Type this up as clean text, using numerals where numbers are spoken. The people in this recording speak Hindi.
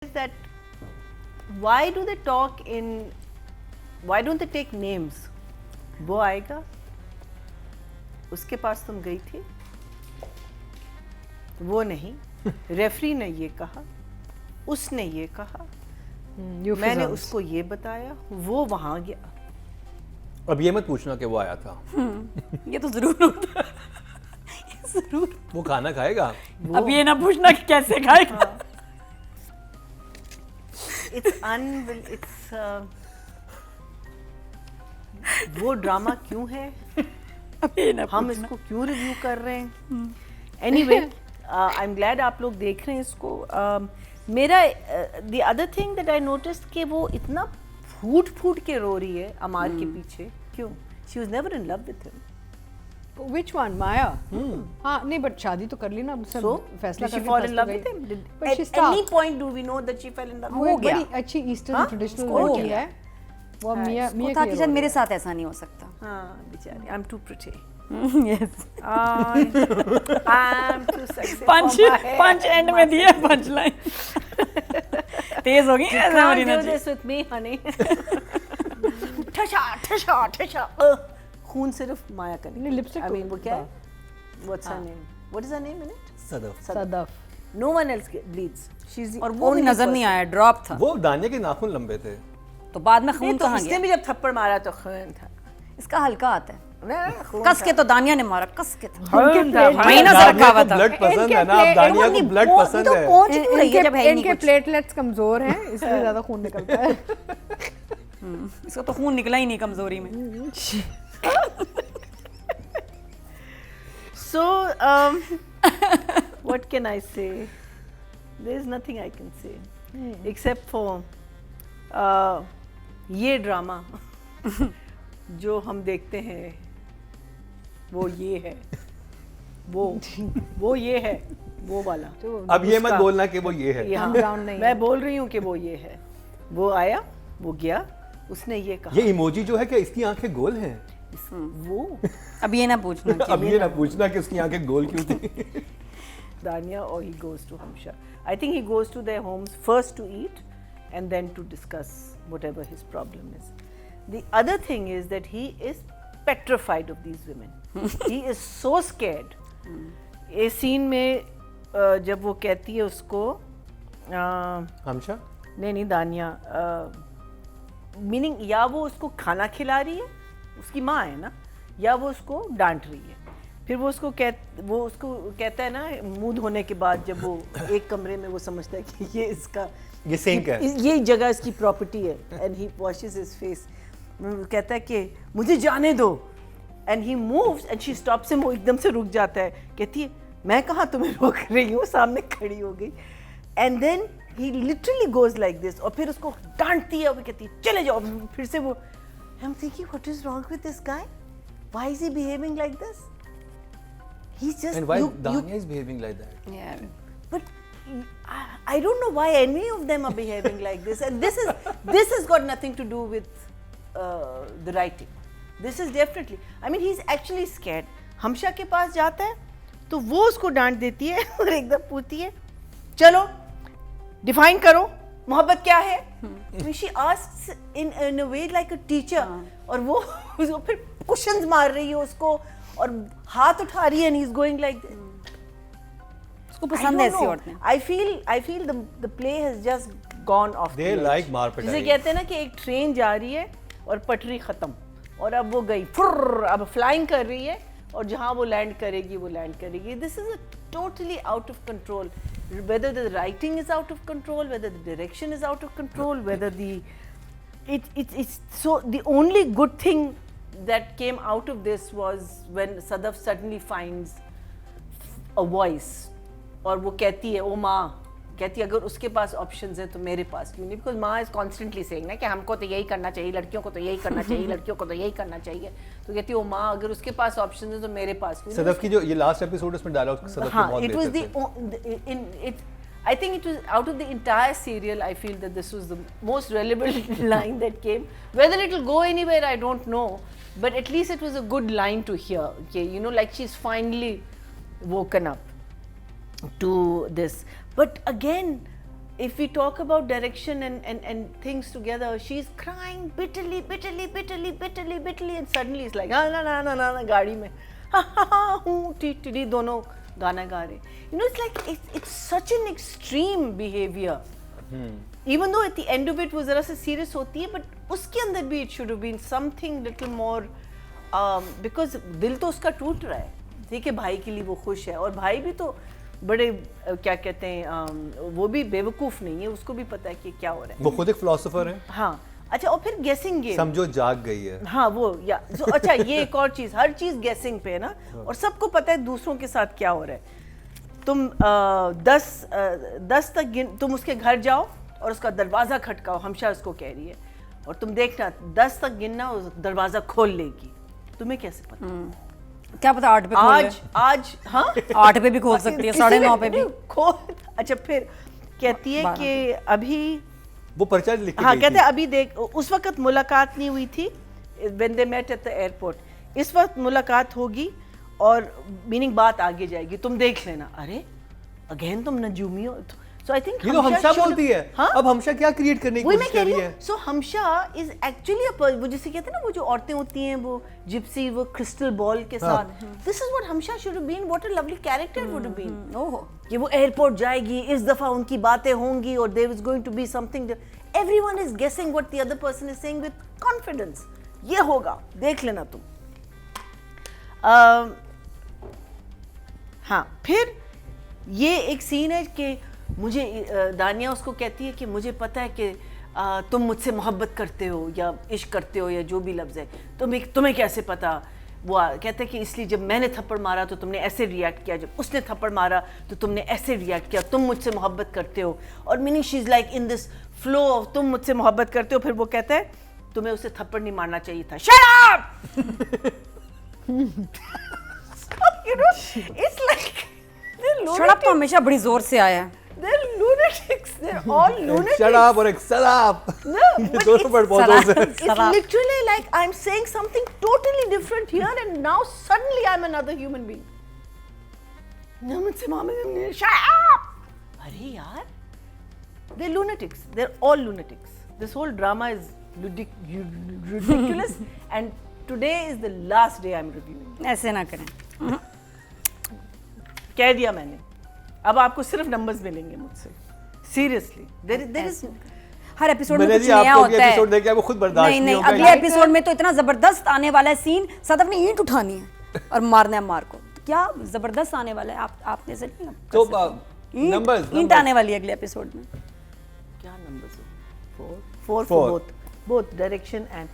is that why do they talk in, why don't they take names? वो आएगा, उसके पास तुम गई थी, वो नहीं, रेफरी ने ये कहा, उसने ये कहा, मैंने उसको ये बताया, वो वहां गया. अब ये मत पूछना कि वो आया था. ये तो जरूर होता है. ये जरूर. वो खाना खाएगा. अब ये ना पूछना कि कैसे खाएगा. वो ड्रामा क्यों है, हम इसको क्यों रिव्यू कर रहे हैं. एनीवे आई एम ग्लैड आप लोग देख रहे हैं इसको. मेरा the other thing that I noticed कि वो इतना फूट फूट के रो रही है अमार के पीछे. क्यों? She was never in love with him. Which one? Maya? हाँ नहीं but शादी तो कर ली ना. So फैसला did she fall in love with him? But she At stopped. any point do we know that she fell in love? वो एक बड़ी अच्छी ईस्टर्न ट्रेडिशनल लड़की है. वो मियाँ वो था कि शायद मेरे साथ ऐसा नहीं हो सकता. हाँ बेचारी. I'm too pretty. Yes. I'm too sexy. Punch end में दिया पंच लाइन. तेज हो गई ऐसे हमारी Can't do नजर. this with me, honey. ठशा ठशा ठशा. खून सिर्फ माया करेगी. नहीं, lipstick I mean तो वो क्या है? What's her name? What is her name in it? Sadaf. Sadaf. No one else bleeds. She's the और वो भी only नजर नहीं person. आया, ड्रॉप था. वो दानिया के नाखून लंबे थे. तो बाद में नहीं खून तो कहाँ इसने गया? भी जब थप्पड़ मारा तो खून था. इसका हल्का आता है. खून कस था. के तो दानिया ने मारा, कस के था. खून था. महीना से रखा हुआ था. ब्लड पसंद है ना. अब दानिया को ब्लड पसंद तो है. पहुंच क्यों रही है जब है ही नहीं इनके कुछ. प्लेटलेट्स कमजोर हैं इसलिए ज्यादा खून निकलता है. इसका तो खून निकला ही नहीं कमजोरी में. So, what can I say? There is nothing I can say except for ये ड्रामा जो हम देखते हैं वो ये है, वो ये है, वो वाला. अब ये मत बोलना कि वो ये है. ये हाँ, Underground नहीं मैं बोल रही हूँ कि वो ये है. वो आया, वो गया, उसने ये कहा. ये इमोजी जो है क्या इसकी आंखें गोल हैं? वो अब ये ना पूछना कि अब ये ना पूछना कि उसकी आंखें गोल क्यों थी. Dania or he goes to Hamsha. I think he goes to their homes first to eat and then to discuss whatever his problem is. The other thing is that he is petrified of these women. He is so scared. ये सीन में जब वो कहती है उसको हमशा नहीं दानिया मीनिंग या वो उसको खाना खिला रही है, उसकी माँ है ना, या वो उसको डांट रही है. फिर वो उसको कहता है ना मुंह धोने के बाद जब वो एक कमरे में वो समझता है कि ये इसका ये सिंक है, ये जगह इसकी प्रॉपर्टी है. And he washes his face. कहता है कि मुझे जाने दो. And he moves and she stops him. वो एकदम से रुक जाता है. कहती है मैं कहाँ तुम्हें रोक रही हूँ, सामने खड़ी हो गई. And then he literally goes like this. और फिर उसको डांटती है और कहती है चले जाओ. फिर से वो I am thinking what is wrong with this guy, why is he behaving like this. He's just and why you, Dania is behaving like that? Yeah. but I don't know why any of them are behaving like this. And this has got nothing to do with the writing. This is definitely, I mean he's actually scared. हमशा के पास जाता है तो वो उसको डांट देती है और एकदम पूछती है चलो डिफाइन करो मोहब्बत क्या है. She asks in a way like a teacher. और वो फिर क्वेश्चंस मार रही है उसको और हाथ उठा रही है. and he's going like this. उसको पसंद है ऐसी औरतें. I feel the play has just gone off. They like मारपीट. जिसे कहते हैं ना कि एक ट्रेन जा रही है और पटरी खत्म और अब वो गई फुर्र, अब फ्लाइंग कर रही है और जहाँ वो लैंड करेगी वो लैंड करेगी. This is totally out of control. Whether the writing is out of control, whether the direction is out of control, whether it's so the only good thing that came out of this was when Sadaf suddenly finds a voice. और वो कहती है ओ माँ, कहती है अगर उसके पास ऑप्शंस हैं तो मेरे पास क्यों नहीं. बिकॉज माँ इज कॉन्स्टेंटली सेइंग ना कि हमको तो यही करना चाहिए, लड़कियों को तो यही करना चाहिए, लड़कियों को तो यही करना चाहिए. तो कहती है ओ माँ अगर उसके पास ऑप्शंस हैं तो मेरे पास क्यों नहीं. सदफ की जो ये लास्ट एपिसोड उसमें डायलॉग सदफ हाँ, बहुत it was बेहतर थे. I think it was out of the entire serial, I feel that this was the most relevant line that came. Whether it will go anywhere, I don't know, but at least it was a good line to hear. Okay, you know, like she's finally woken up to this. But again, if we talk about direction and things together, she's crying bitterly, and suddenly it's like na गाड़ी में हूँ टी दोनों गाना गा रहे. You know, it's like it's such an extreme behavior. Even though at the end of it वो जरा से serious होती है, but उसके अंदर भी it should have been something little more, because दिल तो उसका टूट रहा है. देखिए भाई के लिए वो खुश है, और भाई भी तो बड़े क्या कहते हैं, वो भी बेवकूफ़ नहीं है, उसको भी पता है कि क्या हो रहा है. वो खुद एक फिलोसोफर है. हाँ, अच्छा, और फिर गेसिंग गेम समझो जाग गई है. हाँ वो या अच्छा, ये एक और चीज़, हर चीज़ गेसिंग पे है ना, और सबको पता है दूसरों के साथ क्या हो रहा है. तुम 10 तक तुम उसके घर जाओ और उसका दरवाज़ा खटकाओ, हमेशा उसको कह रही है, और तुम देखना 10 तक गिनना, उस दरवाज़ा खोल लेगी. तुम्हें कैसे पता? क्या पता 8 पे खोल ले. आज हाँ 8 पे भी खोल सकती है, 9:30 पे भी खोल. अच्छा, फिर कहती है कि अभी वो पर्चा लिख के हाँ, गई कहते थी. हैं अभी देख, उस वक्त मुलाकात नहीं हुई थी when they met at the airport. इस वक्त मुलाकात होगी और मीनिंग बात आगे जाएगी, तुम देख लेना. अरे अगेन तुम नजूमी हो. सो आई थिंक ये तो हमशा बोलती है. हाँ? अब हमशा क्या क्रिएट करने की वही कोशिश मैं कर कह रही रही है. हूँ. सो हमशा इज एक्चुअली वो जिसे कहते हैं ना, वो जो औरतें होती हैं वो जिप्सी, वो क्रिस्टल बॉल के साथ. दिस इज व्हाट हमशा should have been. What a lovely character would have been. ओहो, कि वो एयरपोर्ट जाएगी, इस दफा उनकी बातें होंगी, और there is going to be something. Everyone is guessing what the other person is saying with confidence. ये होगा, देख लेना तुम. हाँ, फिर ये एक सीन है कि मुझे दानिया उसको कहती है कि मुझे पता है कि तुम मुझसे मोहब्बत करते हो या इश्क करते हो या जो भी लफ्ज़ है, तुम्हें कैसे पता. वो कहते हैं कि इसलिए जब मैंने थप्पड़ मारा तो तुमने ऐसे रिएक्ट किया, जब उसने थप्पड़ मारा तो तुमने ऐसे रिएक्ट किया, तुम मुझसे मोहब्बत करते हो. और meaning she is like in this flow of तुम मुझसे मोहब्बत करते हो. फिर वो कहता है तुम्हें उसे थप्पड़ नहीं मारना चाहिए था. Shut up. You know, it's like शराब तो हमेशा बड़ी जोर से आया है. they're lunatics. They're all lunatics. Shut up और एक shut up. No, ये but दोनों वर्ड बहुत जोर से. it's literally like I'm saying something totally different here, and now suddenly I'm another human being. No, मुझसे मामा, shut up. अरे यार, they're lunatics. They're all lunatics. This whole drama is ridiculous, and today is the last day I'm reviewing. ऐसे ना करें. कह दिया मैंने, अब आपको सिर्फ नंबर्स मिलेंगे मुझसे. सीरियसली, देयर इज हर एपिसोड में मैंने कुछ जी नया आपको होता है. एपिसोड देख के आपको खुद बर्दाश्त नहीं नहीं नहीं, होगा. अगले एपिसोड में तो इतना जबरदस्त आने वाला है सीन, सदफ ने ईंट उठानी है और मारना है मार को. क्या जबरदस्त आने वाला है. आपने से नहीं तो नंबर्स ईंट आने वाली है अगले एपिसोड में. क्या numbers? 4 for both direction and